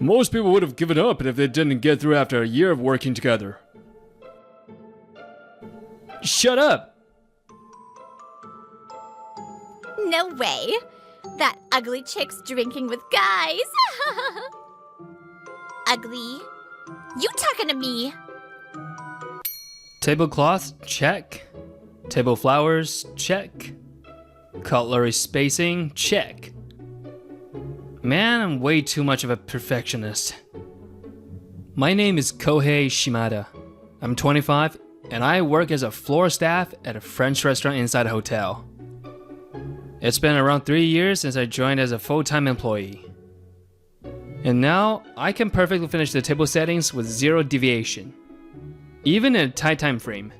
Most people would have given up if they didn't get through after a year of working together. Shut up! No way! That ugly chick's drinking with guys! Ugly? You talking to me? Tablecloth, check. Table flowers, check. Cutlery spacing, check. Man, I'm way too much of a perfectionist. My name is Kohei Shimada. I'm 25, and I work as a floor staff at a French restaurant inside a hotel. It's been around 3 years since I joined as a full-time employee. And now, I can perfectly finish the table settings with 0 deviation. Even in a tight time frame.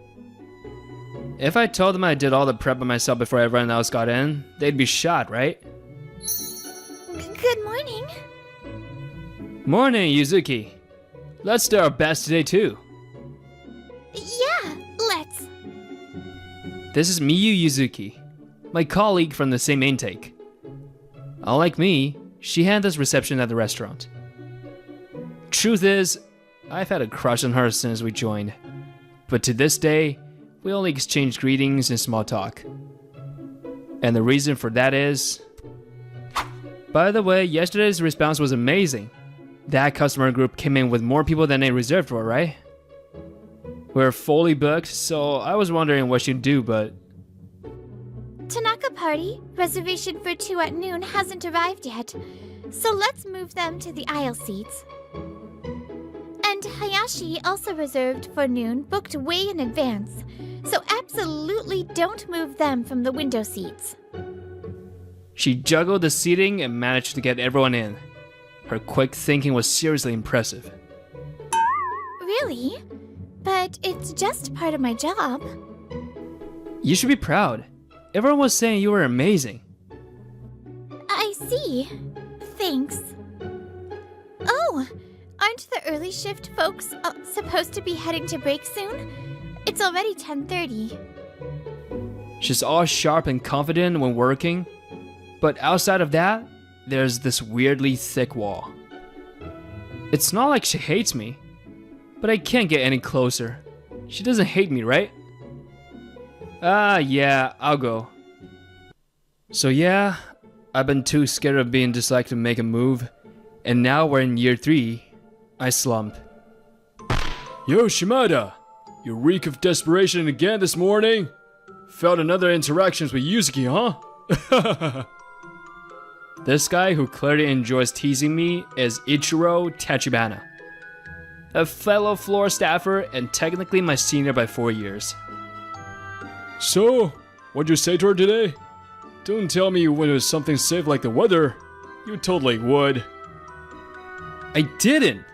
If I told them I did all the prep by myself before everyone else got in, they'd be shocked, right? Good morning. Morning, Yuzuki. Let's do our best today too. Yeah, let's. This is Miyu Yuzuki, my colleague from the same intake. Unlike me, she handles reception at the restaurant. Truth is, I've had a crush on her since we joined. But to this day, we only exchange greetings and small talk. And the reason for that is... By the way, yesterday's response was amazing. That customer group came in with more people than they reserved for, right? We're fully booked, so I was wondering what you'd do, but... Tanaka party, reservation for 2 at noon hasn't arrived yet. So let's move them to the aisle seats. And Hayashi also reserved for noon, booked way in advance. So absolutely don't move them from the window seats. She juggled the seating and managed to get everyone in. Her quick thinking was seriously impressive. Really? But it's just part of my job. You should be proud. Everyone was saying you were amazing. I see. Thanks. Oh, aren't the early shift folks supposed to be heading to break soon? It's already 10:30. She's all sharp and confident when working, but outside of that, there's this weirdly thick wall. It's not like she hates me, but I can't get any closer. She doesn't hate me, right? Yeah, I'll go. So yeah, I've been too scared of being disliked to make a move, and now we're in year 3, I slump. Yo, Shimada! You reek of desperation again this morning? Felt another interactions with Yuzuki, huh? This guy who clearly enjoys teasing me is Ichiro Tachibana, a fellow floor staffer and technically my senior by 4 years. So, what'd you say to her today? Don't tell me when it was something safe like the weather. You totally would. I didn't!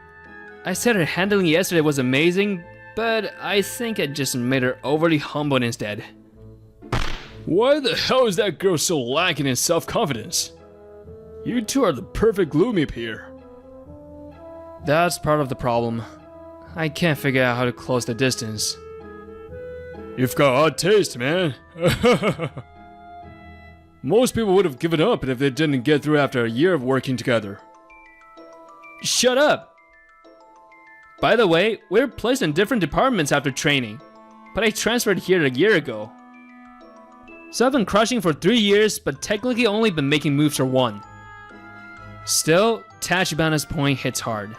I said her handling yesterday was amazing, but I think I just made her overly humble instead. Why the hell is that girl so lacking in self-confidence? You two are the perfect gloomy pair. That's part of the problem. I can't figure out how to close the distance. You've got odd taste, man. Most people would have given up if they didn't get through after a year of working together. Shut up! By the way, we were placed in different departments after training, but I transferred here a year ago. So I've been crushing for 3 years, but technically only been making moves for 1. Still, Tachibana's point hits hard.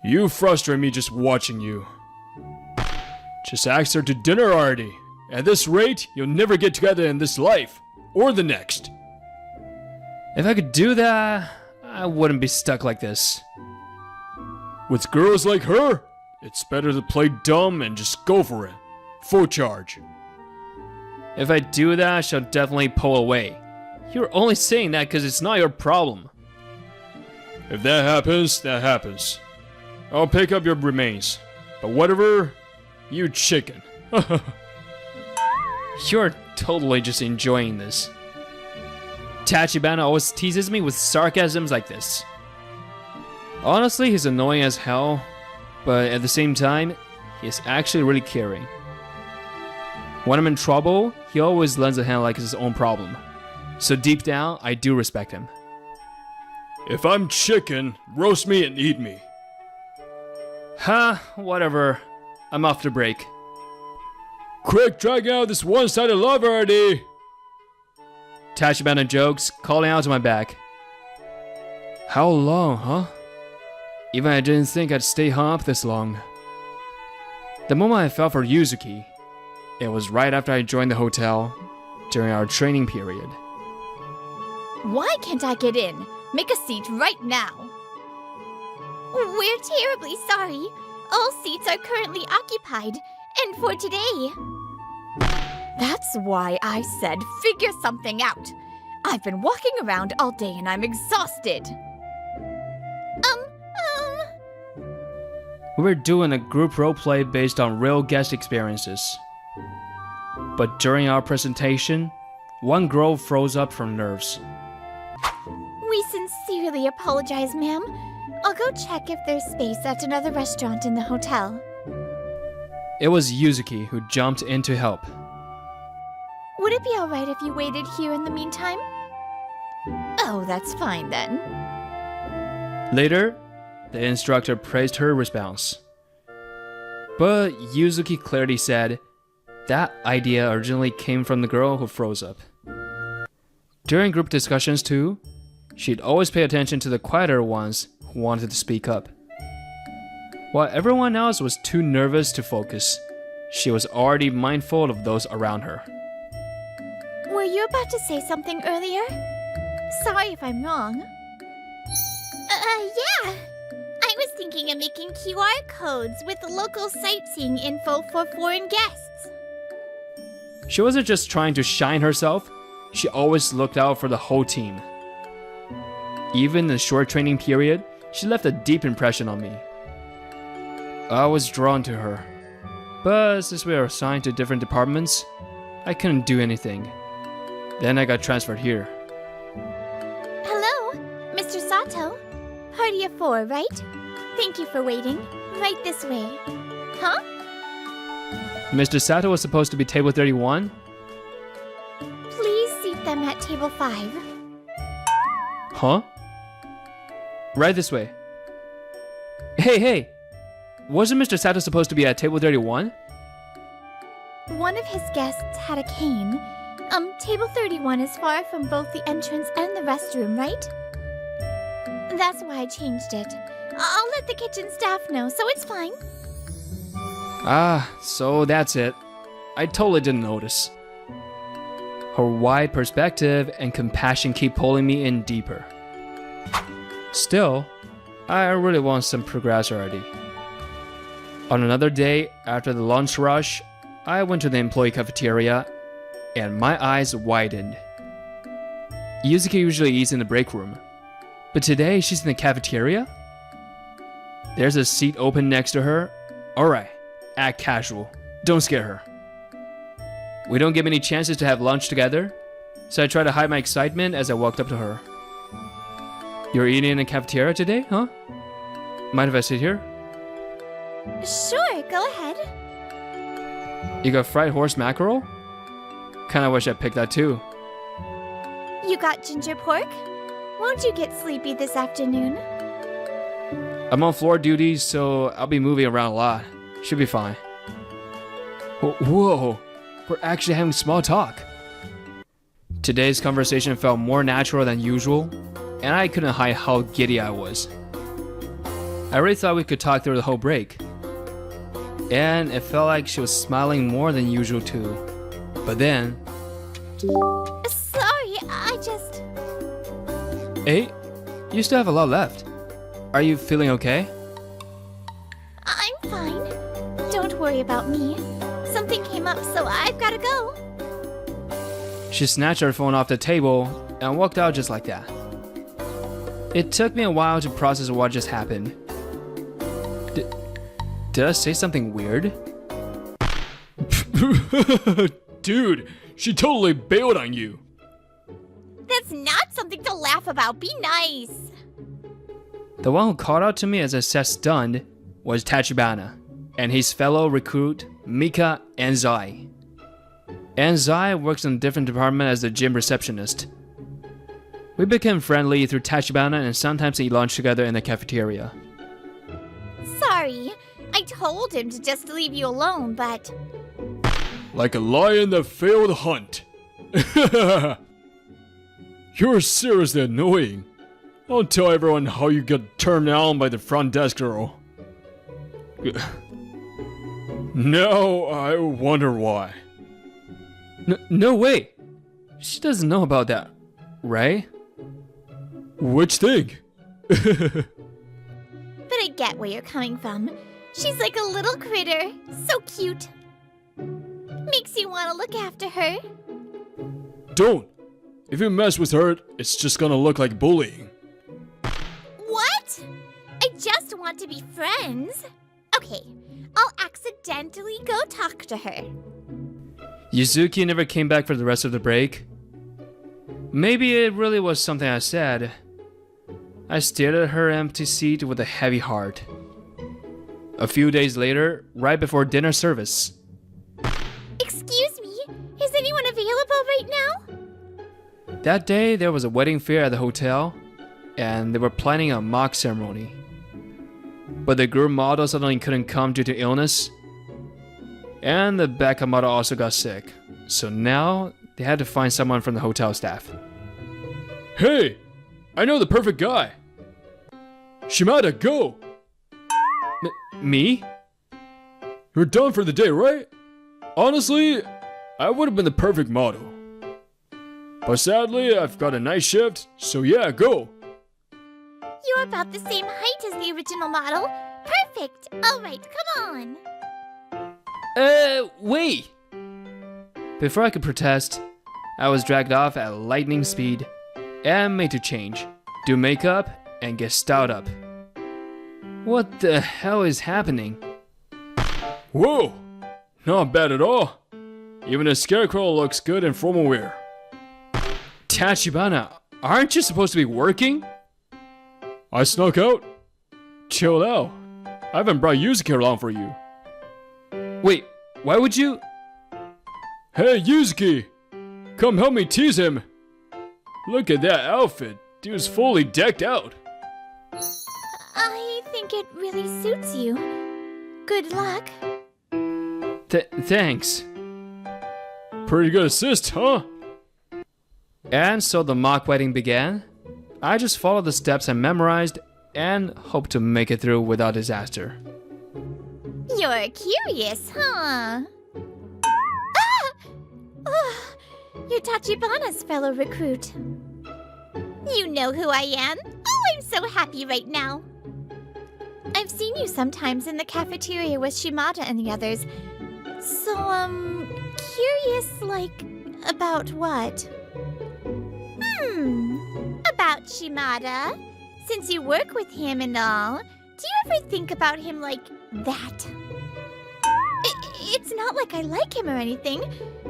You frustrate me just watching you. Just ask her to dinner already. At this rate, you'll never get together in this life, or the next. If I could do that, I wouldn't be stuck like this. With girls like her, it's better to play dumb and just go for it. Full charge. If I do that, she'll definitely pull away. You're only saying that because it's not your problem. If that happens, that happens. I'll pick up your remains. But whatever, you chicken. You're totally just enjoying this. Tachibana always teases me with sarcasms like this. Honestly, he's annoying as hell, but at the same time, he's actually really caring. When I'm in trouble, he always lends a hand like it's his own problem. So deep down, I do respect him. If I'm chicken, roast me and eat me. Huh, whatever. I'm off to break. Quick, drag out this one-sided love already! Tachibana jokes, calling out to my back. How long, huh? Even I didn't think I'd stay hung up this long. The moment I fell for Yuzuki, it was right after I joined the hotel during our training period. Why can't I get in? Make a seat right now. We're terribly sorry. All seats are currently occupied, and for today. That's why I said figure something out. I've been walking around all day and I'm exhausted. We were doing a group roleplay based on real guest experiences. But during our presentation, one girl froze up from nerves. We sincerely apologize, ma'am. I'll go check if there's space at another restaurant in the hotel. It was Yuzuki who jumped in to help. Would it be alright if you waited here in the meantime? Oh, that's fine then. Later, the instructor praised her response. But Yuzuki clearly said that idea originally came from the girl who froze up. During group discussions too, she'd always pay attention to the quieter ones who wanted to speak up. While everyone else was too nervous to focus, she was already mindful of those around her. Were you about to say something earlier? Sorry if I'm wrong. Yeah. I was thinking of making QR codes with local sightseeing info for foreign guests. She wasn't just trying to shine herself, she always looked out for the whole team. Even in the short training period, she left a deep impression on me. I was drawn to her, but since we were assigned to different departments, I couldn't do anything. Then I got transferred here. Hello, Mr. Sato. Party of 4, right? Thank you for waiting. Right this way. Huh? Mr. Sato was supposed to be table 31? Please seat them at table 5. Huh? Right this way. Hey! Wasn't Mr. Sato supposed to be at table 31? One of his guests had a cane. Table 31 is far from both the entrance and the restroom, right? That's why I changed it. I'll let the kitchen staff know, so it's fine. Ah, so that's it. I totally didn't notice. Her wide perspective and compassion keep pulling me in deeper. Still, I really want some progress already. On another day, after the lunch rush, I went to the employee cafeteria, and my eyes widened. Yuzuki usually eats in the break room, but today she's in the cafeteria? There's a seat open next to her. Alright, act casual. Don't scare her. We don't get many chances to have lunch together, so I try to hide my excitement as I walked up to her. You're eating in the cafeteria today, huh? Mind if I sit here? Sure, go ahead. You got fried horse mackerel? Kinda wish I picked that too. You got ginger pork? Won't you get sleepy this afternoon? I'm on floor duty, so I'll be moving around a lot. Should be fine. Whoa, we're actually having small talk. Today's conversation felt more natural than usual, and I couldn't hide how giddy I was. I really thought we could talk through the whole break. And it felt like she was smiling more than usual too. But then... Sorry, I just... Hey, you still have a lot left. Are you feeling okay? I'm fine. Don't worry about me. Something came up, so I've gotta go. She snatched her phone off the table and walked out just like that. It took me a while to process what just happened. Did I say something weird? Dude, she totally bailed on you. That's not something to laugh about. Be nice. The one who called out to me as I sat stunned was Tachibana, and his fellow recruit Mika and Zai. And Zai works in a different department as the gym receptionist. We became friendly through Tachibana and sometimes eat lunch together in the cafeteria. Sorry, I told him to just leave you alone, but... Like a lion that failed the hunt. You're seriously annoying. I'll tell everyone how you got turned down by the front desk girl. Now I wonder why. No way! She doesn't know about that, right? Which thing? But I get where you're coming from. She's like a little critter. So cute. Makes you want to look after her. Don't. If you mess with her, it's just gonna look like bullying. What? I just want to be friends. Okay, I'll accidentally go talk to her. Yuzuki never came back for the rest of the break. Maybe it really was something I said. I stared at her empty seat with a heavy heart. A few days later, right before dinner service. Excuse me, is anyone available right now? That day, there was a wedding fair at the hotel, and they were planning a mock ceremony. But the groom model suddenly couldn't come due to illness, and the backup model also got sick. So now, they had to find someone from the hotel staff. Hey! I know the perfect guy! Shimada, go! Me? You're done for the day, right? Honestly, I would have been the perfect model. But sadly, I've got a night shift, so yeah, go! You're about the same height as the original model. Perfect! Alright, come on! Wait! Before I could protest, I was dragged off at lightning speed and made to change, do makeup, and get styled up. What the hell is happening? Whoa! Not bad at all. Even a scarecrow looks good in formal wear. Tachibana, aren't you supposed to be working? I snuck out. Chill out. I haven't brought Yuzuki along for you. Wait, why would you? Hey, Yuzuki! Come help me tease him. Look at that outfit. Dude's fully decked out. I think it really suits you. Good luck. Thanks. Pretty good assist, huh? And so the mock wedding began. I just followed the steps I memorized and hoped to make it through without disaster. You're curious, huh? Ah! Oh, you're Tachibana's fellow recruit. You know who I am. Oh, I'm so happy right now. I've seen you sometimes in the cafeteria with Shimada and the others. So, curious, like, about what? About Shimada. Since you work with him and all, do you ever think about him like that? It's not like I like him or anything.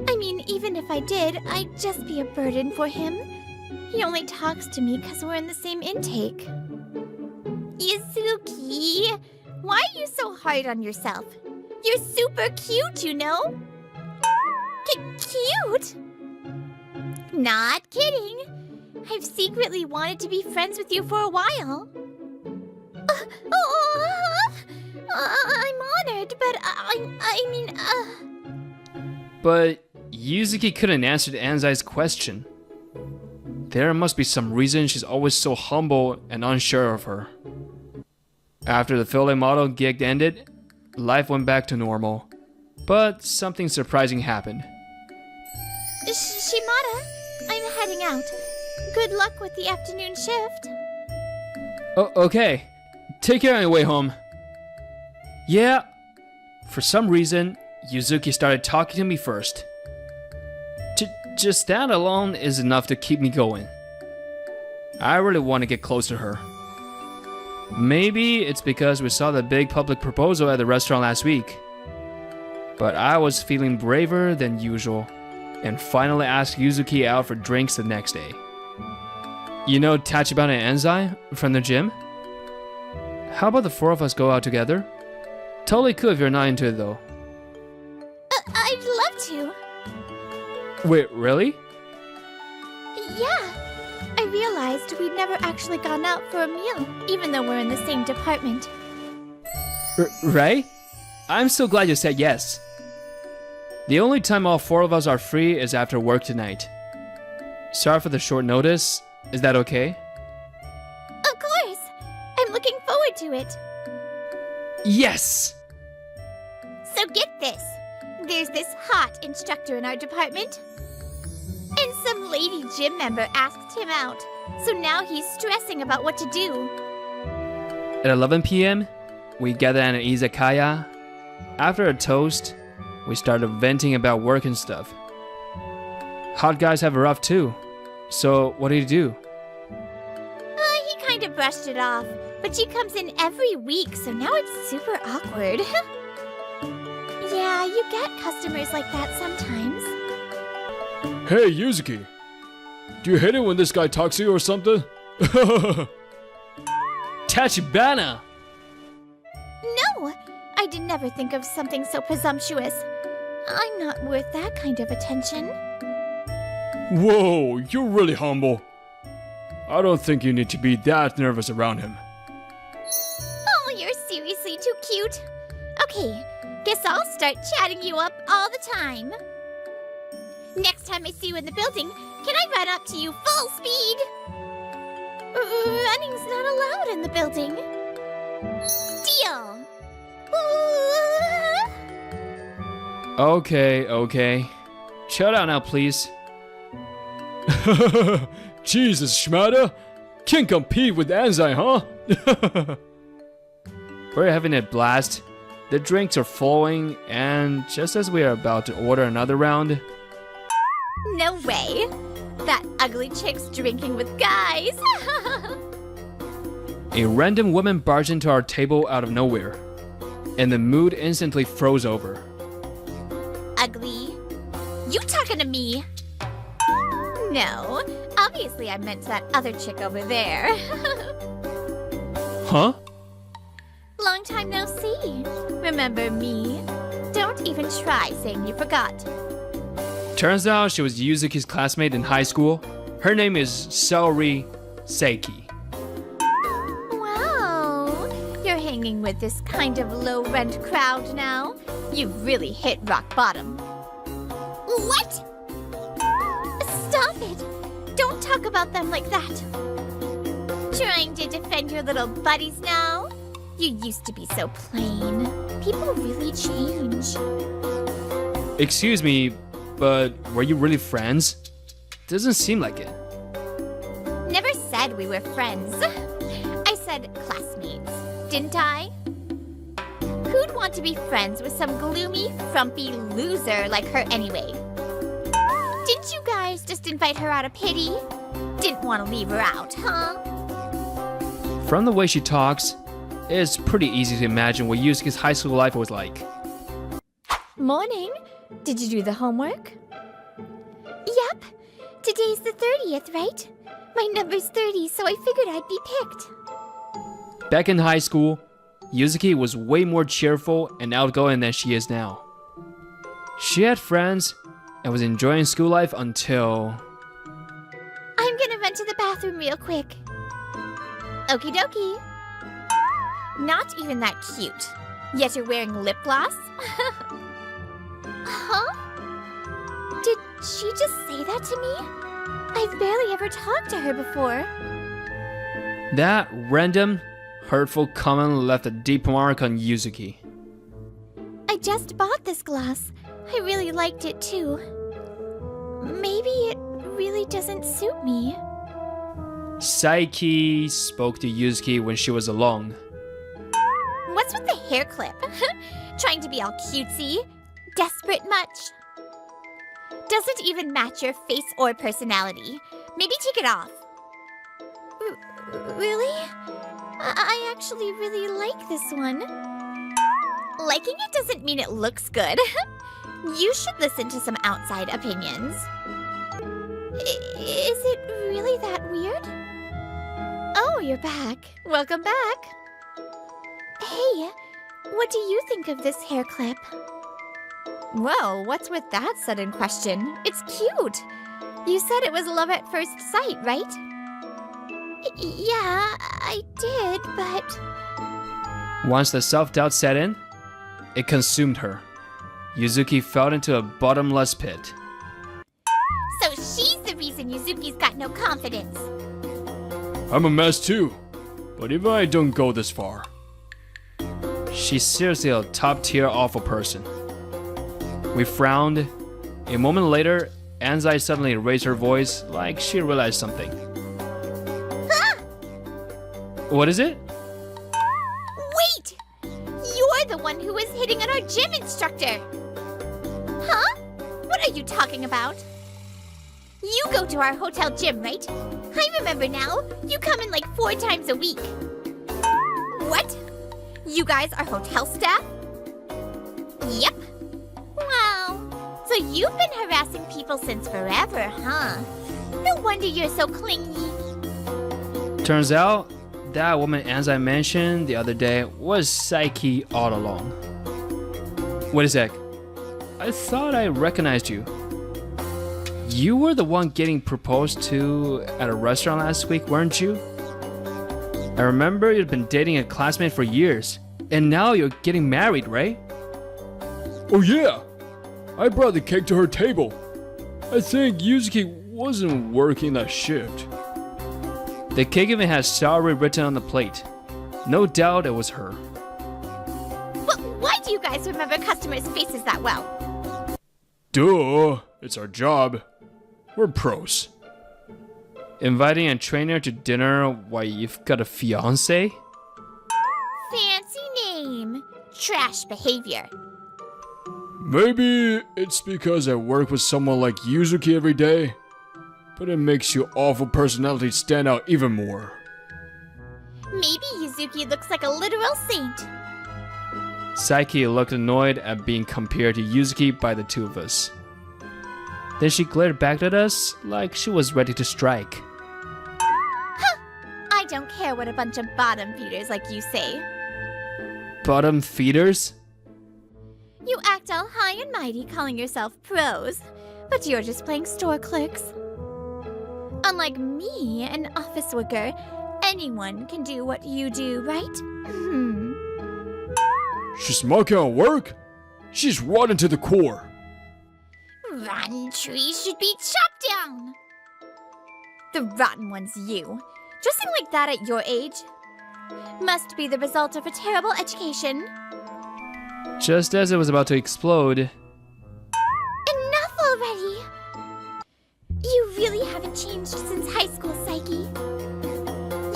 I mean, even if I did, I'd just be a burden for him. He only talks to me because we're in the same intake. Yuzuki, why are you so hard on yourself? You're super cute, you know? Cute? Not kidding. I've secretly wanted to be friends with you for a while. I'm honored, but I mean. But Yuzuki couldn't answer Anzai's question. There must be some reason she's always so humble and unsure of her. After the fill-in model gig ended, life went back to normal. But something surprising happened. Shimada, I'm heading out. Good luck with the afternoon shift. Oh, okay. Take care on your way home. Yeah. For some reason, Yuzuki started talking to me first. Just that alone is enough to keep me going. I really want to get close to her. Maybe it's because we saw the big public proposal at the restaurant last week. But I was feeling braver than usual and finally asked Yuzuki out for drinks the next day. You know Tachibana and Anzai from the gym? How about the four of us go out together? Totally cool if you're not into it though. I'd love to. Wait, really? Yeah, I realized we'd never actually gone out for a meal, even though we're in the same department. Right? I'm so glad you said yes. The only time all four of us are free is after work tonight. Sorry for the short notice. Is that okay? Of course! I'm looking forward to it. Yes! So get this. There's this hot instructor in our department. And some lady gym member asked him out. So now he's stressing about what to do. At 11 p.m., we gather in an izakaya. After a toast, we started venting about work and stuff. Hot guys have a rough too. So what do you do? He kind of brushed it off. But she comes in every week, so now it's super awkward. Yeah, you get customers like that sometimes. Hey, Yuzuki. Do you hate it when this guy talks to you or something? Tachibana! No! I did never think of something so presumptuous. I'm not worth that kind of attention. Whoa, you're really humble. I don't think you need to be that nervous around him. Oh, you're seriously too cute. Okay, guess I'll start chatting you up all the time. Next time I see you in the building, can I run up to you full speed? Running's not allowed in the building. Deal. Okay. Chill out now, please. Jesus, Schmada. Can't compete with Anzai, huh? We're having a blast. The drinks are flowing, and just as we are about to order another round... No way. That ugly chick's drinking with guys. A random woman barged into our table out of nowhere, and the mood instantly froze over. Ugly. You talking to me? No. Obviously I meant that other chick over there. Huh? Long time no see. Remember me? Don't even try saying you forgot. Turns out she was Yuzuki's classmate in high school. Her name is Saori Seiki. Wow. You're hanging with this kind of low-rent crowd now. You've really hit rock bottom. What? Stop it. Don't talk about them like that. Trying to defend your little buddies now? You used to be so plain. People really change. Excuse me, but were you really friends? Doesn't seem like it. Never said we were friends. I said classmates, didn't I? Who'd want to be friends with some gloomy, frumpy loser like her anyway? Didn't you guys just invite her out of pity? Didn't want to leave her out, huh? From the way she talks, it's pretty easy to imagine what Yusuke's high school life was like. Morning. Did you do the homework? Yep. Today's the 30th, right? My number's 30, so I figured I'd be picked. Back in high school, Yuzuki was way more cheerful and outgoing than she is now. She had friends and was enjoying school life until... I'm gonna run to the bathroom real quick. Okie dokie. Not even that cute. Yet you're wearing lip gloss? Huh? Did she just say that to me? I've barely ever talked to her before. That random, hurtful comment left a deep mark on Yuzuki. I just bought this gloss. I really liked it too. Maybe it really doesn't suit me. Saiki spoke to Yuzuki when she was alone. What's with the hair clip? Trying to be all cutesy? Desperate much? Doesn't even match your face or personality. Maybe take it off. Really? I actually really like this one. Liking it doesn't mean it looks good. You should listen to some outside opinions. Is it really that weird? Oh, you're back. Welcome back. Hey, what do you think of this hair clip? Whoa, what's with that sudden question? It's cute. You said it was love at first sight, right? Yeah, I did, but... Once the self-doubt set in, it consumed her. Yuzuki fell into a bottomless pit. So she's the reason Yuzuki's got no confidence. I'm a mess too, but even I don't go this far. She's seriously a top-tier awful person. We frowned. A moment later, Anzai suddenly raised her voice like she realized something. Ah! What is it? Wait! You're the one who was hitting on our gym instructor! Huh? What are you talking about? You go to our hotel gym, right? I remember now. You come in like 4 times a week. What? You guys are hotel staff? Yep. Wow. So you've been harassing people since forever, huh? No wonder you're so clingy. Turns out, that woman Anzai mentioned the other day was Psyche all along. Wait a sec. I thought I recognized you. You were the one getting proposed to at a restaurant last week, weren't you? I remember you'd been dating a classmate for years, and now you're getting married, right? Oh yeah! I brought the cake to her table. I think Yuzuki wasn't working that shift. The cake even has sorry written on the plate. No doubt it was her. But why do you guys remember customers' faces that well? Duh! It's our job. We're pros. Inviting a trainer to dinner while you've got a fiancé? Fancy name. Trash behavior. Maybe it's because I work with someone like Yuzuki every day, but it makes your awful personality stand out even more. Maybe Yuzuki looks like a literal saint. Psyche looked annoyed at being compared to Yuzuki by the two of us. Then she glared back at us like she was ready to strike. Huh! I don't care what a bunch of bottom feeders like you say. Bottom feeders? You act all high and mighty calling yourself pros, but you're just playing store clerks. Unlike me, an office worker, anyone can do what you do, right? She's mucking at work? She's rotten to the core. Rotten trees should be chopped down. The rotten one's you. Dressing like that at your age must be the result of a terrible education. Just as it was about to explode, Enough already! You really haven't changed since high school, Psyche.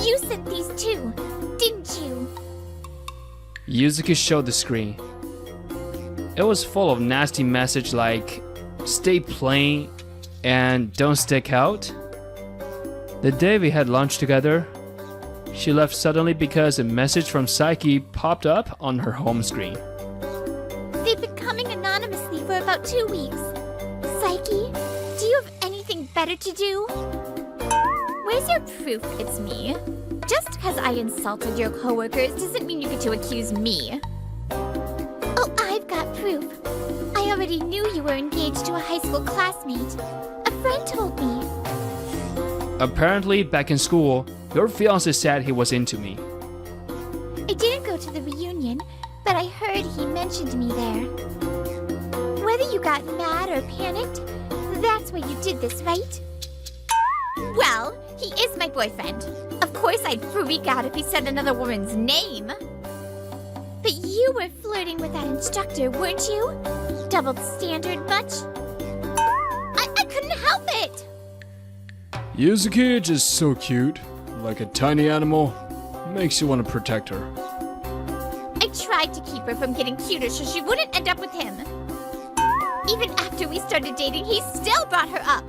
You sent these too, didn't you? Yuzuki showed the screen. It was full of nasty messages like, stay plain and don't stick out. The day we had lunch together, she left suddenly because a message from Psyche popped up on her home screen. They've been coming anonymously for about 2 weeks. Psyche, do you have anything better to do? Where's your proof it's me? Just because I insulted your coworkers doesn't mean you get to accuse me. Oh, I've got proof. I already knew you were engaged to a high school classmate. A friend told me. Apparently, back in school, your fiancé said he was into me. I didn't go to the reunion, but I heard he mentioned me there. Whether you got mad or panicked, that's why you did this, right? Well, he is my boyfriend. Of course I'd freak out if he said another woman's name. But you were flirting with that instructor, weren't you? Doubled standard much? I couldn't help it! Yuzuki is just so cute. Like a tiny animal. Makes you want to protect her. I tried to keep her from getting cuter so she wouldn't end up with him. Even after we started dating, he still brought her up.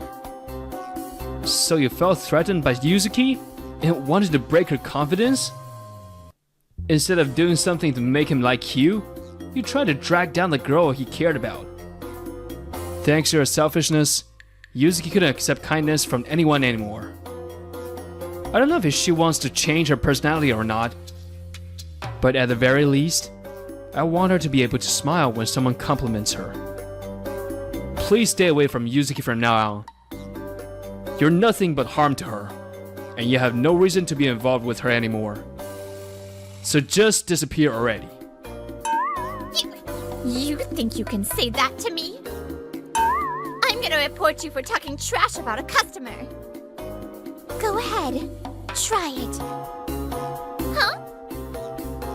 So you felt threatened by Yuzuki and wanted to break her confidence? Instead of doing something to make him like you tried to drag down the girl he cared about. Thanks to her selfishness, Yuzuki couldn't accept kindness from anyone anymore. I don't know if she wants to change her personality or not, but at the very least, I want her to be able to smile when someone compliments her. Please stay away from Yuzuki from now on. You're nothing but harm to her, and you have no reason to be involved with her anymore. So just disappear already. You think you can say that to me? I'm gonna report you for talking trash about a customer. Go ahead, try it. Huh?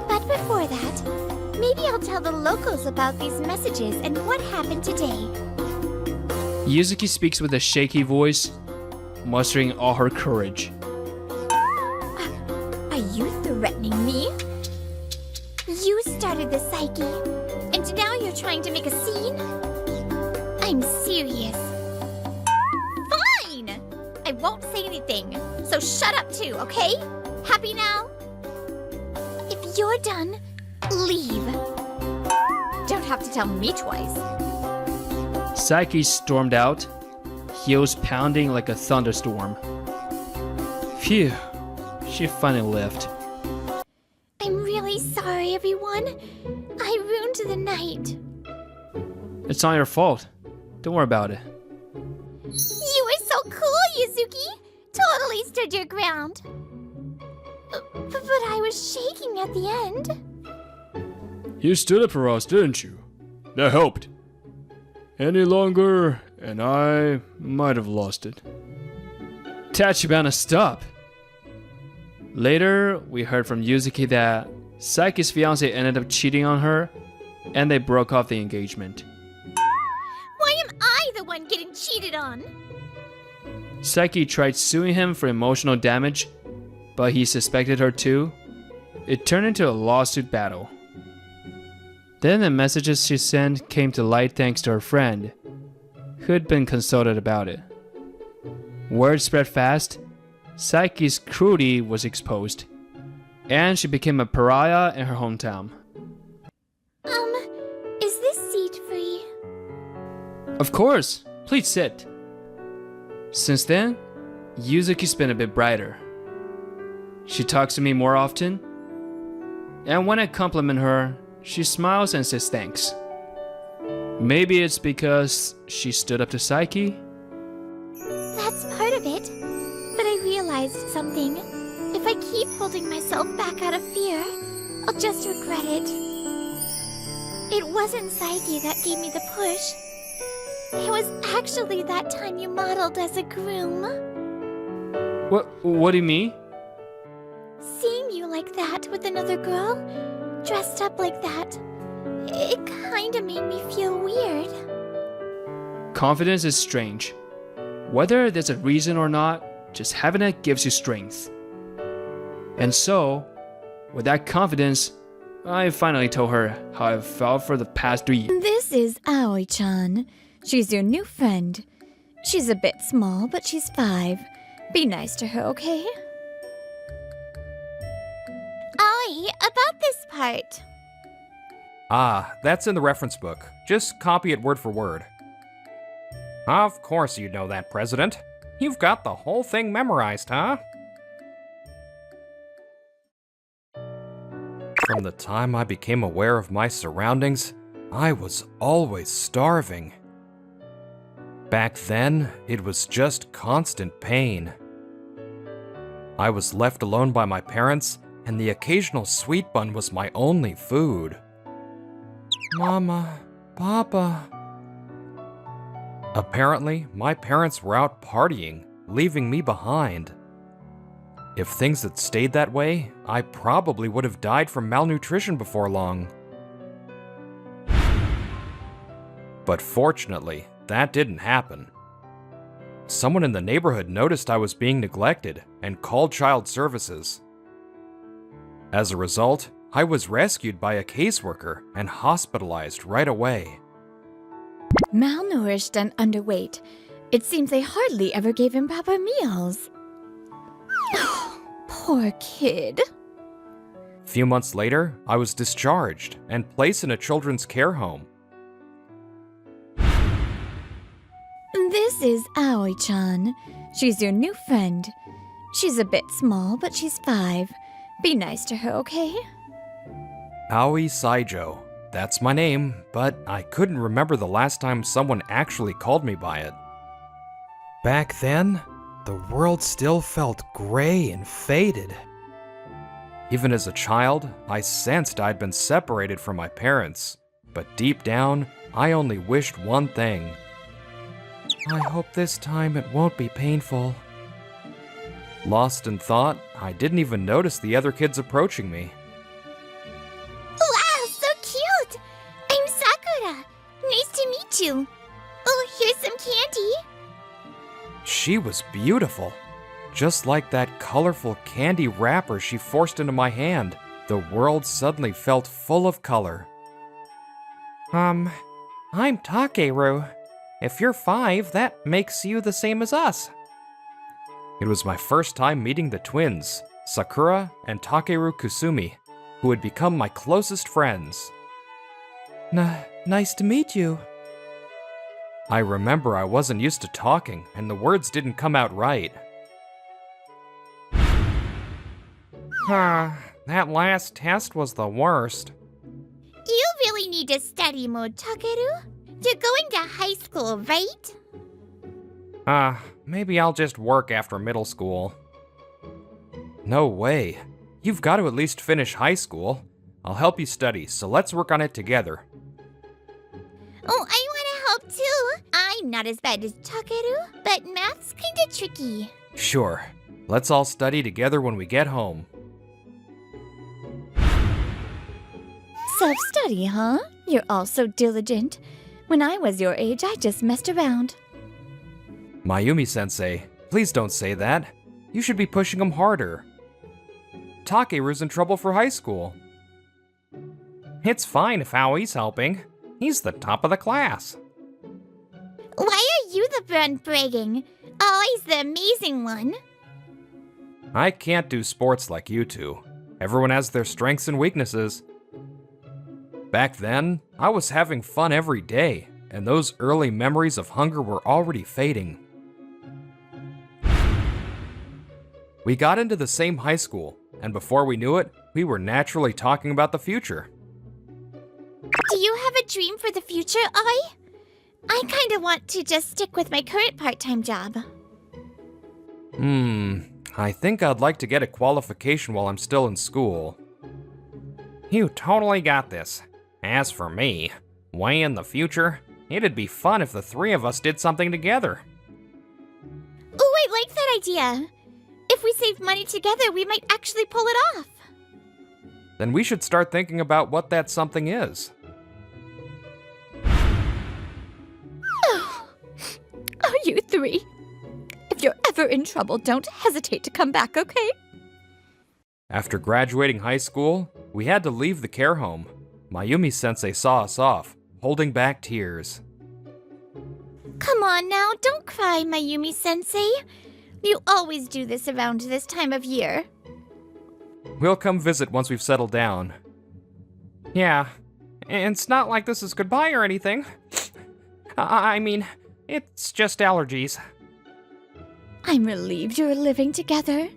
But before that, maybe I'll tell the locals about these messages and what happened today. Yuzuki speaks with a shaky voice, mustering all her courage. Are you threatening me? You started the psyche, and now you're trying to make a scene? I'm serious. Fine! I won't say anything, so shut up too, okay? Happy now? If you're done, leave. Don't have to tell me twice. Psyche stormed out, heels pounding like a thunderstorm. Phew, she finally left. I'm really sorry, everyone. I ruined the night. It's not your fault. Don't worry about it. You were so cool, Yuzuki. Totally stood your ground. But I was shaking at the end. You stood up for us, didn't you? That helped. Any longer, and I might have lost it. Tachibana, stop! Later, we heard from Yuzuki that Psyche's fiancé ended up cheating on her, and they broke off the engagement. Why am I the one getting cheated on? Psyche tried suing him for emotional damage, but he suspected her too. It turned into a lawsuit battle. Then the messages she sent came to light thanks to her friend, who had been consulted about it. Word spread fast, Psyche's cruelty was exposed, and she became a pariah in her hometown. Is this seat free? Of course, please sit. Since then, Yuzuki's been a bit brighter. She talks to me more often, and when I compliment her, she smiles and says thanks. Maybe it's because she stood up to Psyche? That's part of it. But I realized something. If I keep holding myself back out of fear, I'll just regret it. It wasn't Psyche that gave me the push. It was actually that time you modeled as a groom. What do you mean? Seeing you like that with another girl, dressed up like that, it kinda made me feel weird. Confidence is strange. Whether there's a reason or not, just having it gives you strength. And so, with that confidence, I finally told her how I felt for the past 3 years. This is Aoi-chan. She's your new friend. She's a bit small, but she's 5. Be nice to her, okay? Aoi, about this part. Ah, that's in the reference book. Just copy it word for word. Of course you know that, President. You've got the whole thing memorized, huh? From the time I became aware of my surroundings, I was always starving. Back then, it was just constant pain. I was left alone by my parents, and the occasional sweet bun was my only food. Mama, Papa. Apparently, my parents were out partying, leaving me behind. If things had stayed that way, I probably would have died from malnutrition before long. But fortunately, that didn't happen. Someone in the neighborhood noticed I was being neglected and called child services. As a result, I was rescued by a caseworker and hospitalized right away. Malnourished and underweight. It seems they hardly ever gave him proper meals. Poor kid. A few months later, I was discharged and placed in a children's care home. This is Aoi-chan. She's your new friend. She's a bit small, but she's 5. Be nice to her, okay? Aoi Saijo. That's my name, but I couldn't remember the last time someone actually called me by it. Back then, the world still felt gray and faded. Even as a child, I sensed I'd been separated from my parents, but deep down, I only wished one thing. I hope this time it won't be painful. Lost in thought, I didn't even notice the other kids approaching me. Wow, so cute! I'm Sakura. Nice to meet you. Oh, here's some candy. She was beautiful. Just like that colorful candy wrapper she forced into my hand, the world suddenly felt full of color. I'm Takeru. If you're 5, that makes you the same as us. It was my first time meeting the twins, Sakura and Takeru Kusumi, who had become my closest friends. Nice to meet you. I remember I wasn't used to talking, and the words didn't come out right. That last test was the worst. You really need to study more, Takeru. You're going to high school, right? Maybe I'll just work after middle school. No way. You've got to at least finish high school. I'll help you study, so let's work on it together. Oh, I want to help too. I'm not as bad as Takeru, but math's kinda tricky. Sure. Let's all study together when we get home. Self-study, huh? You're all so diligent. When I was your age, I just messed around. Mayumi-sensei, please don't say that. You should be pushing him harder. Takeru's in trouble for high school. It's fine if Aoi's helping. He's the top of the class. Why are you the one bragging? Always the amazing one. I can't do sports like you two. Everyone has their strengths and weaknesses. Back then, I was having fun every day, and those early memories of hunger were already fading. We got into the same high school, and before we knew it, we were naturally talking about the future. Do you have a dream for the future, Ai? I kinda want to just stick with my current part-time job. I think I'd like to get a qualification while I'm still in school. You totally got this. As for me, way in the future, it'd be fun if the 3 of us did something together. Oh, I like that idea. If we save money together, we might actually pull it off. Then we should start thinking about what that something is. Oh, you 3. If you're ever in trouble, don't hesitate to come back, okay? After graduating high school, we had to leave the care home. Mayumi-sensei saw us off, holding back tears. Come on now, don't cry, Mayumi-sensei. You always do this around this time of year. We'll come visit once we've settled down. Yeah, it's not like this is goodbye or anything. I mean, it's just allergies. I'm relieved you're living together.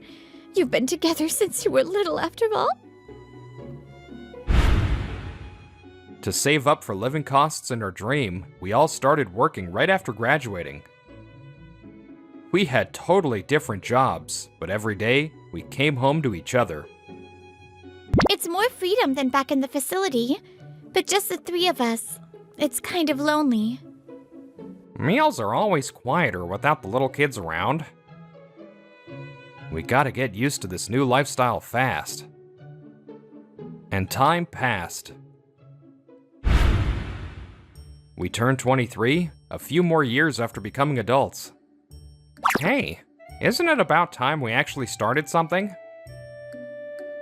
You've been together since you were little, after all. To save up for living costs and our dream, we all started working right after graduating. We had totally different jobs, but every day, we came home to each other. It's more freedom than back in the facility, but just the 3 of us. It's kind of lonely. Meals are always quieter without the little kids around. We gotta get used to this new lifestyle fast. And time passed. We turned 23, a few more years after becoming adults. Hey, isn't it about time we actually started something?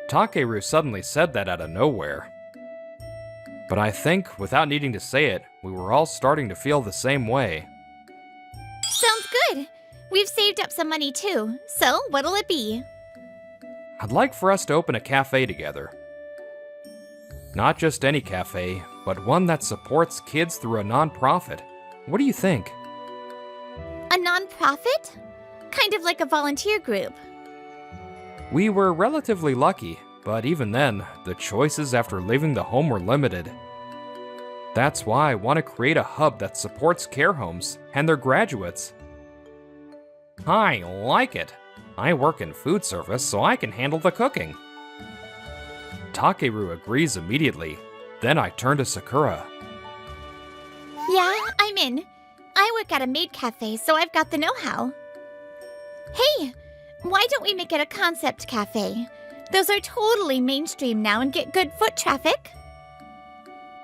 Takeru suddenly said that out of nowhere. But I think, without needing to say it, we were all starting to feel the same way. Sounds good. We've saved up some money too, so what'll it be? I'd like for us to open a cafe together. Not just any cafe, but one that supports kids through a non-profit. What do you think? A non-profit? Kind of like a volunteer group. We were relatively lucky, but even then, the choices after leaving the home were limited. That's why I want to create a hub that supports care homes and their graduates. I like it. I work in food service, so I can handle the cooking. Takeru agrees immediately. Then I turn to Sakura. Yeah, I'm in. I work at a maid cafe, so I've got the know-how. Hey, why don't we make it a concept cafe? Those are totally mainstream now and get good foot traffic.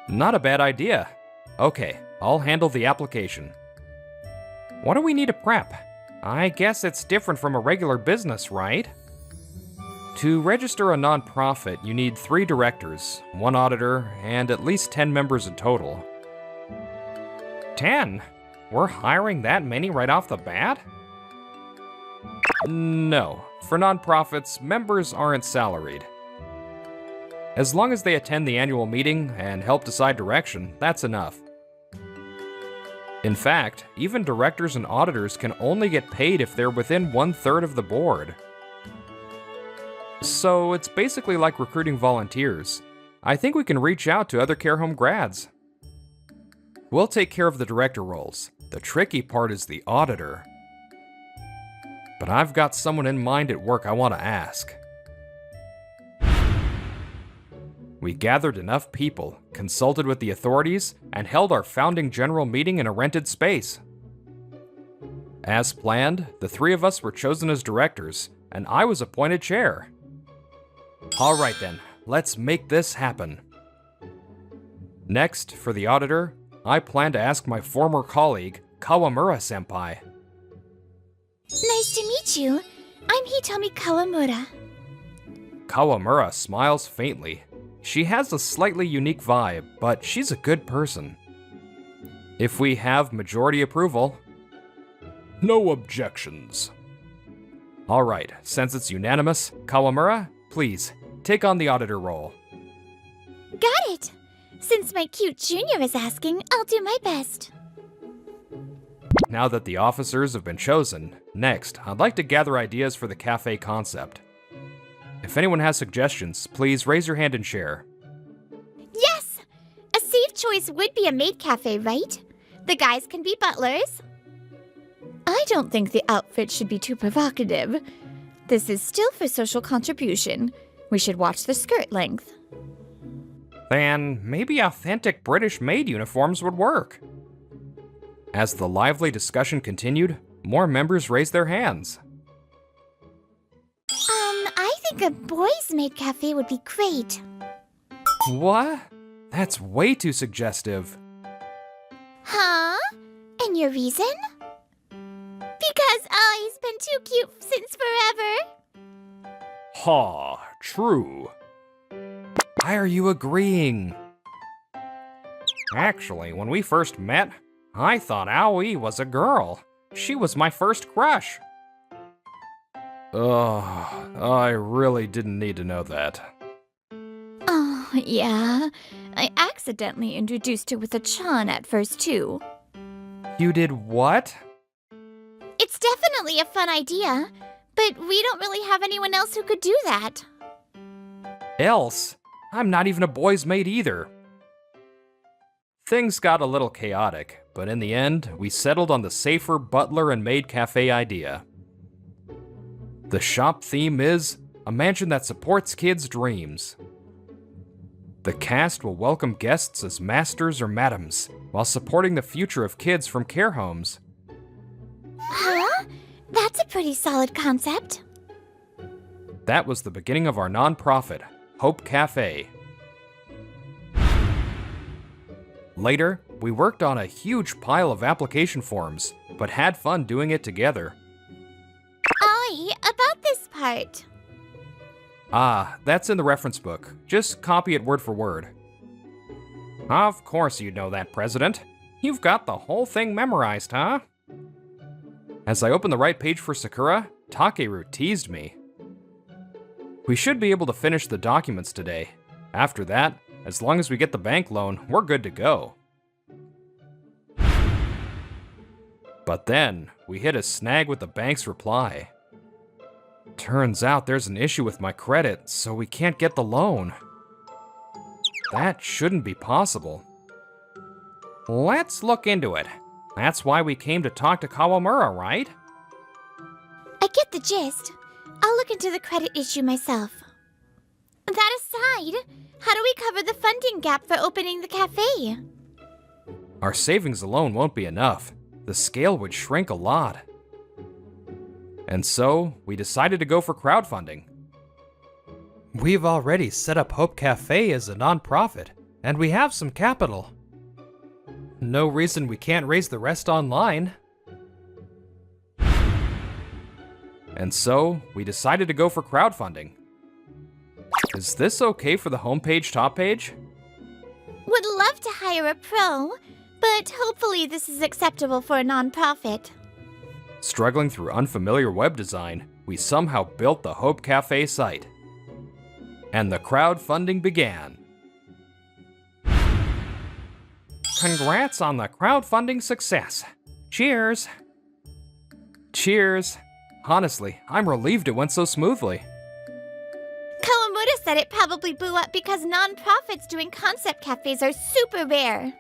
Not a bad idea. Okay, I'll handle the application. What do we need to prep? I guess it's different from a regular business, right? To register a nonprofit, you need 3 directors, 1 auditor, and at least 10 members in total. 10? We're hiring that many right off the bat? No. For nonprofits, members aren't salaried. As long as they attend the annual meeting and help decide direction, that's enough. In fact, even directors and auditors can only get paid if they're within 1/3 of the board. So it's basically like recruiting volunteers. I think we can reach out to other care home grads. We'll take care of the director roles. The tricky part is the auditor. But I've got someone in mind at work I want to ask. We gathered enough people, consulted with the authorities, and held our founding general meeting in a rented space. As planned, the 3 of us were chosen as directors, and I was appointed chair. All right then, let's make this happen. Next, for the auditor, I plan to ask my former colleague, Kawamura-senpai. Nice to meet you. I'm Hitomi Kawamura. Kawamura smiles faintly. She has a slightly unique vibe, but she's a good person. If we have majority approval... No objections. All right, since it's unanimous, Kawamura, please, take on the auditor role. Got it. Since my cute junior is asking, I'll do my best. Now that the officers have been chosen, next, I'd like to gather ideas for the cafe concept. If anyone has suggestions, please raise your hand and share. Yes! A safe choice would be a maid cafe, right? The guys can be butlers. I don't think the outfit should be too provocative. This is still for social contribution. We should watch the skirt length. Then maybe authentic British maid uniforms would work. As the lively discussion continued, more members raised their hands. I think a boys' maid cafe would be great. What? That's way too suggestive. Huh? And your reason? Because Ollie's been too cute since forever. Ha, true. Why are you agreeing? Actually, when we first met, I thought Aoi was a girl. She was my first crush. Ugh, I really didn't need to know that. Oh, yeah. I accidentally introduced her with a Chan at first, too. You did what? It's definitely a fun idea, but we don't really have anyone else who could do that. Else? I'm not even a boy's maid either. Things got a little chaotic, but in the end, we settled on the safer butler and maid cafe idea. The shop theme is a mansion that supports kids' dreams. The cast will welcome guests as masters or madams, while supporting the future of kids from care homes. Huh? That's a pretty solid concept. That was the beginning of our nonprofit, Hope Cafe. Later, we worked on a huge pile of application forms, but had fun doing it together. Ollie, about this part. Ah, that's in the reference book. Just copy it word for word. Of course you'd know that, President. You've got the whole thing memorized, huh? As I opened the right page for Sakura, Takeru teased me. We should be able to finish the documents today. After that, as long as we get the bank loan, we're good to go. But then, we hit a snag with the bank's reply. Turns out there's an issue with my credit, so we can't get the loan. That shouldn't be possible. Let's look into it. That's why we came to talk to Kawamura, right? the gist. I'll look into the credit issue myself. That aside, how do we cover the funding gap for opening the cafe? Our savings alone won't be enough. The scale would shrink a lot. And so, we decided to go for crowdfunding. We've already set up Hope Cafe as a nonprofit, and we have some capital. No reason we can't raise the rest online. And so, we decided to go for crowdfunding. Is this okay for the homepage top page? Would love to hire a pro, but hopefully this is acceptable for a nonprofit. Struggling through unfamiliar web design, we somehow built the Hope Cafe site. And the crowdfunding began. Congrats on the crowdfunding success. Cheers. Cheers. Honestly, I'm relieved it went so smoothly. Kawamura said it probably blew up because nonprofits doing concept cafes are super rare.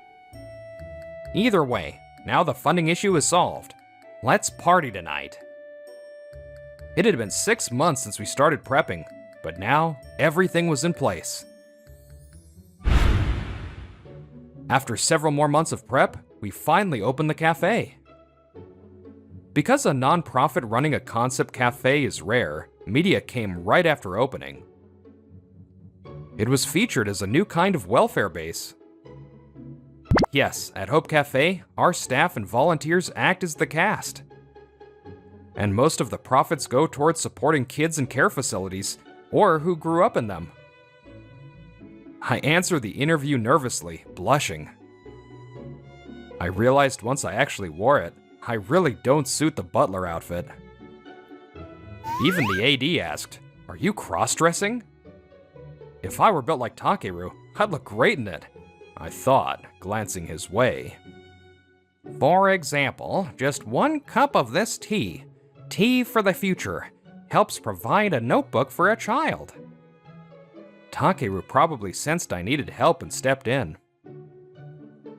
Either way, now the funding issue is solved. Let's party tonight. It had been 6 months since we started prepping, but now everything was in place. After several more months of prep, we finally opened the cafe. Because a non-profit running a concept cafe is rare, media came right after opening. It was featured as a new kind of welfare base. Yes, at Hope Cafe, our staff and volunteers act as the cast. And most of the profits go towards supporting kids in care facilities, or who grew up in them. I answered the interview nervously, blushing. I realized once I actually wore it, I really don't suit the butler outfit. Even the AD asked, "Are you cross-dressing?" If I were built like Takeru, I'd look great in it, I thought, glancing his way. For example, just 1 cup of this tea, tea for the future, helps provide a notebook for a child. Takeru probably sensed I needed help and stepped in.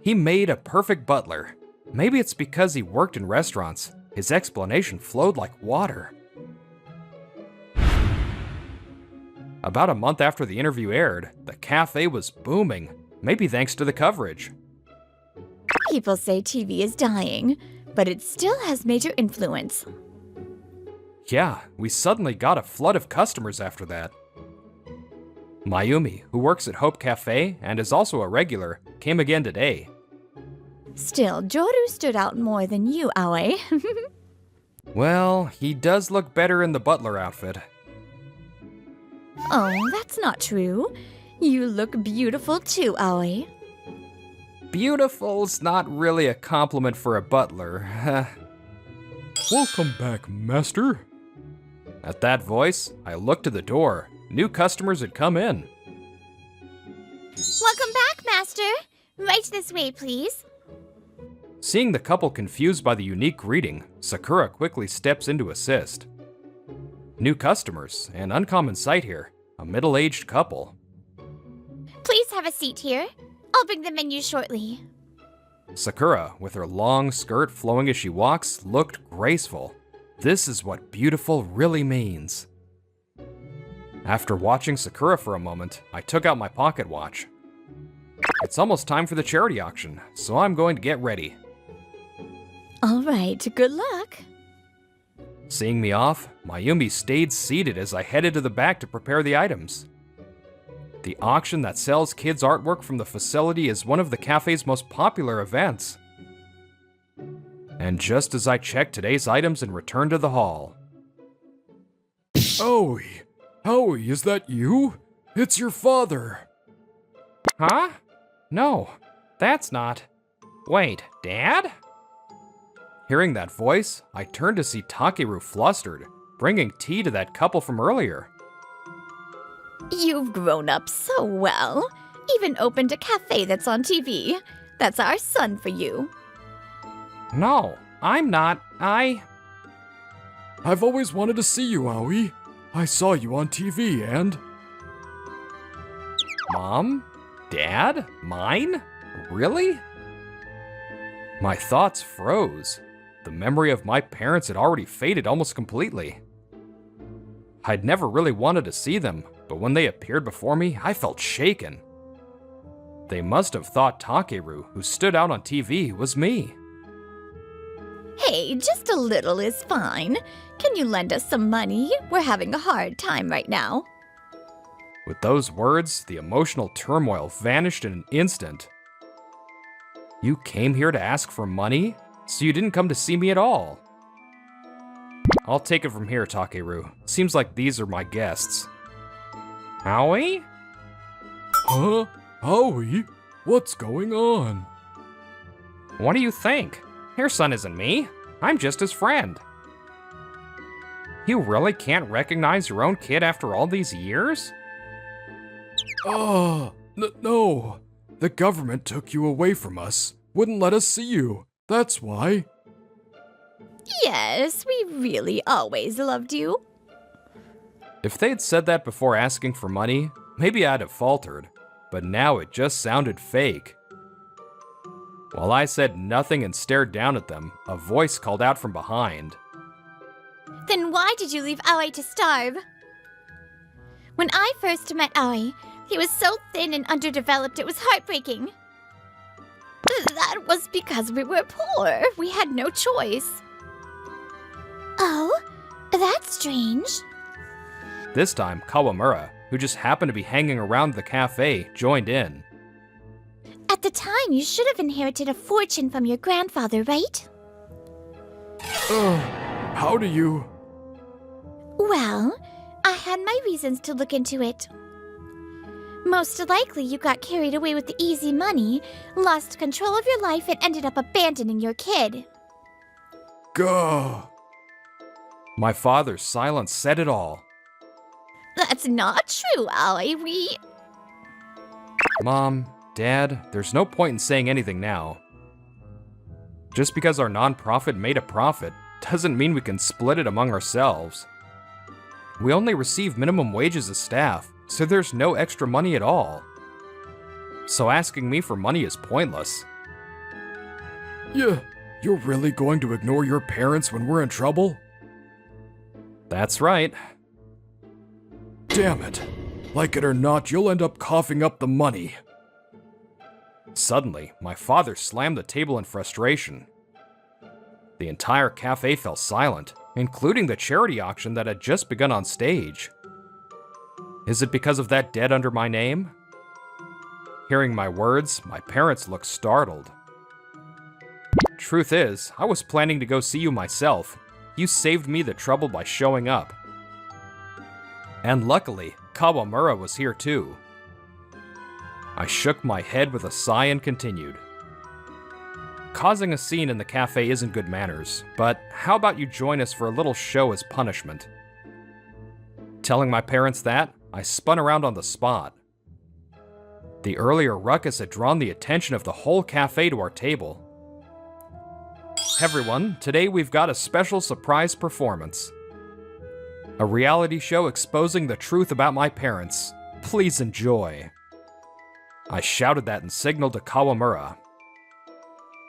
He made a perfect butler. Maybe it's because he worked in restaurants. His explanation flowed like water. About a month after the interview aired, the cafe was booming, maybe thanks to the coverage. People say TV is dying, but it still has major influence. Yeah, we suddenly got a flood of customers after that. Mayumi, who works at Hope Cafe and is also a regular, came again today. Still, Joru stood out more than you, Aoi. Well, he does look better in the butler outfit. Oh, that's not true. You look beautiful too, Aoi. Beautiful's not really a compliment for a butler. Welcome back, master. At that voice, I looked to the door. New customers had come in. Welcome back, Master. Right this way, please. Seeing the couple confused by the unique greeting, Sakura quickly steps in to assist. New customers, an uncommon sight here, a middle-aged couple. Please have a seat here. I'll bring the menu shortly. Sakura, with her long skirt flowing as she walks, looked graceful. This is what beautiful really means. After watching Sakura for a moment, I took out my pocket watch. It's almost time for the charity auction, so I'm going to get ready. All right, good luck. Seeing me off, Mayumi stayed seated as I headed to the back to prepare the items. The auction that sells kids' artwork from the facility is one of the cafe's most popular events. And just as I checked today's items and returned to the hall... Aoi! Aoi, is that you? It's your father! Huh? No, that's not... Wait, Dad? Hearing that voice, I turned to see Takeru flustered, bringing tea to that couple from earlier. You've grown up so well. Even opened a cafe that's on TV. That's our son for you. No, I'm not. I've always wanted to see you, Aoi. I saw you on TV and... Mom? Dad? Mine? Really? My thoughts froze. The memory of my parents had already faded almost completely. I'd never really wanted to see them, but when they appeared before me, I felt shaken. They must have thought Takeru, who stood out on TV, was me. Hey, just a little is fine. Can you lend us some money? We're having a hard time right now. With those words, the emotional turmoil vanished in an instant. You came here to ask for money? So you didn't come to see me at all. I'll take it from here, Takeru. Seems like these are my guests. Howie? Huh? Howie? What's going on? What do you think? Your son isn't me. I'm just his friend. You really can't recognize your own kid after all these years? No. The government took you away from us. Wouldn't let us see you. That's why. Yes, we really always loved you. If they'd said that before asking for money, maybe I'd have faltered. But now it just sounded fake. While I said nothing and stared down at them, a voice called out from behind. Then why did you leave Aoi to starve? When I first met Aoi, he was so thin and underdeveloped it was heartbreaking. That was because we were poor. We had no choice. Oh, that's strange. This time, Kawamura, who just happened to be hanging around the cafe, joined in. At the time, you should have inherited a fortune from your grandfather, right? How do you... Well, I had my reasons to look into it. Most likely, you got carried away with the easy money, lost control of your life, and ended up abandoning your kid. Gah. My father's silence said it all. That's not true, Aoi. Mom, Dad, there's no point in saying anything now. Just because our nonprofit made a profit doesn't mean we can split it among ourselves. We only receive minimum wages as staff, so there's no extra money at all. So asking me for money is pointless. Yeah, you're really going to ignore your parents when we're in trouble? That's right. Damn it. Like it or not, you'll end up coughing up the money. Suddenly, my father slammed the table in frustration. The entire cafe fell silent, including the charity auction that had just begun on stage. Is it because of that debt under my name? Hearing my words, my parents looked startled. Truth is, I was planning to go see you myself. You saved me the trouble by showing up. And luckily, Kawamura was here too. I shook my head with a sigh and continued. Causing a scene in the cafe isn't good manners, but how about you join us for a little show as punishment? Telling my parents that, I spun around on the spot. The earlier ruckus had drawn the attention of the whole cafe to our table. Everyone, today we've got a special surprise performance. A reality show exposing the truth about my parents. Please enjoy. I shouted that and signaled to Kawamura.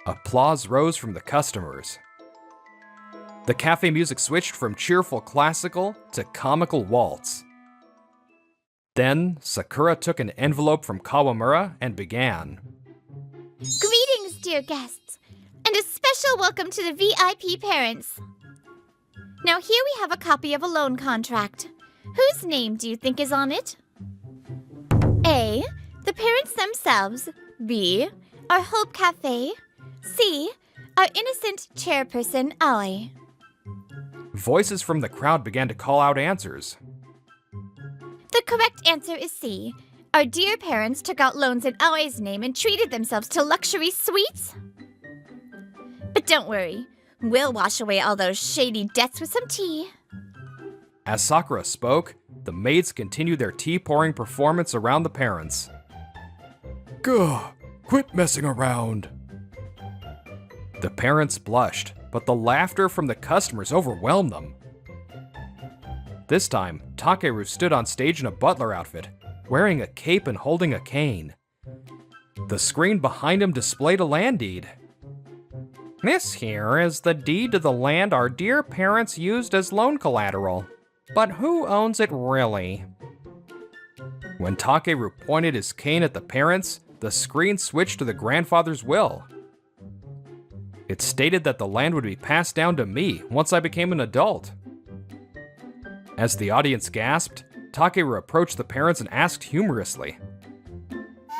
Applause rose from the customers. The cafe music switched from cheerful classical to comical waltz. Then, Sakura took an envelope from Kawamura and began. Greetings, dear guests, and a special welcome to the VIP parents. Now here we have a copy of a loan contract. Whose name do you think is on it? A. The parents themselves. B. Our Hope Cafe. C. Our innocent chairperson, Aoi. Voices from the crowd began to call out answers. The correct answer is C. Our dear parents took out loans in Aoi's name and treated themselves to luxury suites. But don't worry, we'll wash away all those shady debts with some tea. As Sakura spoke, the maids continued their tea-pouring performance around the parents. Gah, quit messing around. The parents blushed, but the laughter from the customers overwhelmed them. This time, Takeru stood on stage in a butler outfit, wearing a cape and holding a cane. The screen behind him displayed a land deed. This here is the deed to the land our dear parents used as loan collateral. but who owns it really? When Takeru pointed his cane at the parents, the screen switched to the grandfather's will. It stated that the land would be passed down to me once I became an adult. As the audience gasped, Takeru approached the parents and asked humorously,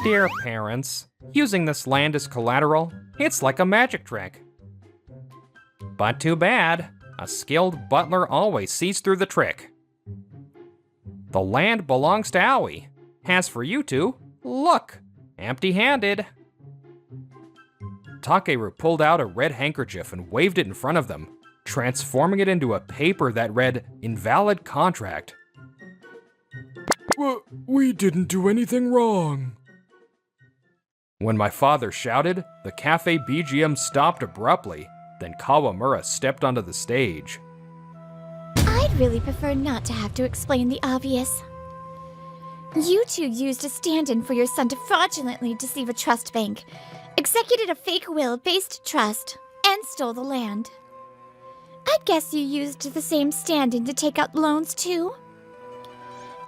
"Dear parents, using this land as collateral, it's like a magic trick. But too bad, a skilled butler always sees through the trick. The land belongs to Aoi. As for you two, look, empty-handed." Takeru pulled out a red handkerchief and waved it in front of them, transforming it into a paper that read, "Invalid contract." We didn't do anything wrong. When my father shouted, the cafe BGM stopped abruptly. Then Kawamura stepped onto the stage. I'd really prefer not to have to explain the obvious. You two used a stand-in for your son to fraudulently deceive a trust bank, executed a fake will-based trust, and stole the land. I guess you used the same stand-in to take out loans too?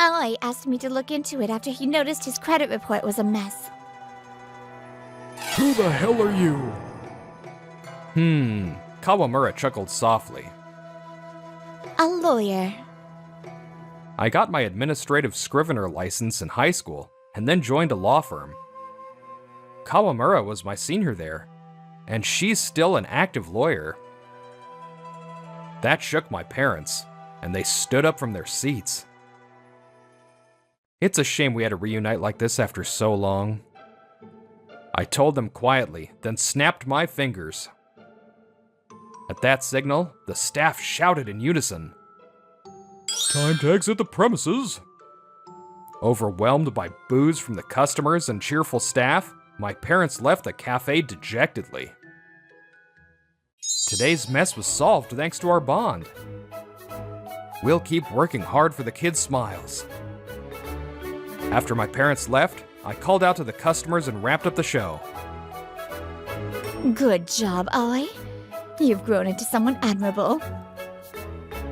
Aoi asked me to look into it after he noticed his credit report was a mess. Who the hell are you? Kawamura chuckled softly. A lawyer. I got my administrative scrivener license in high school and then joined a law firm. Kawamura was my senior there, and she's still an active lawyer. That shook my parents, and they stood up from their seats. It's a shame we had to reunite like this after so long. I told them quietly, then snapped my fingers. At that signal, the staff shouted in unison, Time to exit the premises. Overwhelmed by boos from the customers and cheerful staff, my parents left the cafe dejectedly. Today's mess was solved thanks to our bond. We'll keep working hard for the kids' smiles. After my parents left, I called out to the customers and wrapped up the show. Good job, Aoi. You've grown into someone admirable.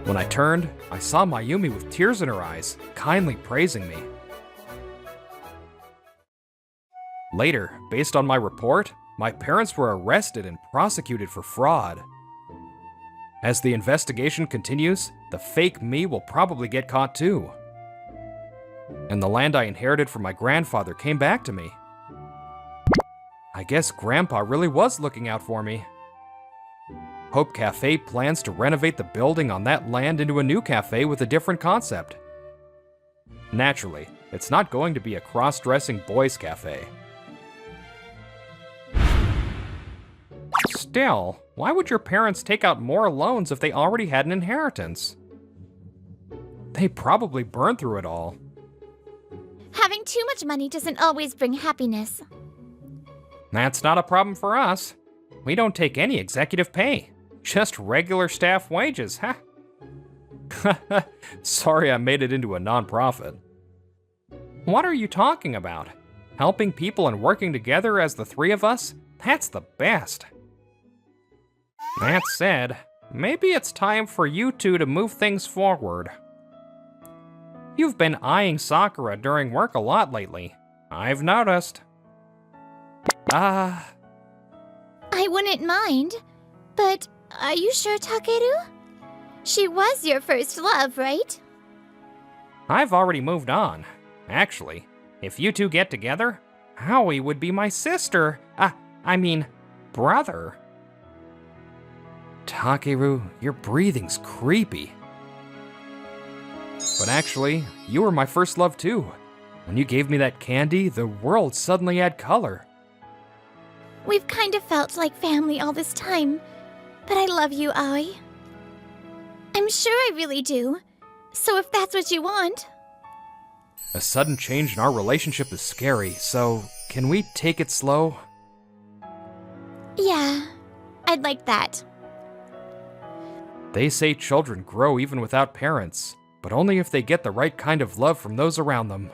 When I turned, I saw Mayumi with tears in her eyes, kindly praising me. Later, based on my report, my parents were arrested and prosecuted for fraud. As the investigation continues, the fake me will probably get caught too. And the land I inherited from my grandfather came back to me. I guess Grandpa really was looking out for me. Hope Cafe plans to renovate the building on that land into a new cafe with a different concept. Naturally, it's not going to be a cross-dressing boys' cafe. Still, why would your parents take out more loans if they already had an inheritance? They probably burned through it all. Having too much money doesn't always bring happiness. That's not a problem for us. We don't take any executive pay. Just regular staff wages, huh? Sorry I made it into a non-profit. What are you talking about? Helping people and working together as the three of us? That's the best. That said, maybe it's time for you two to move things forward. You've been eyeing Sakura during work a lot lately. I've noticed. I wouldn't mind, but are you sure, Takeru? She was your first love, right? I've already moved on. Actually, if you two get together, Aoi would be my sister. Brother. Takeru, your breathing's creepy. But actually, you were my first love too. When you gave me that candy, the world suddenly had color. We've kind of felt like family all this time, but I love you, Aoi. I'm sure I really do. So if that's what you want... A sudden change in our relationship is scary, so can we take it slow? Yeah, I'd like that. They say children grow even without parents, but only if they get the right kind of love from those around them.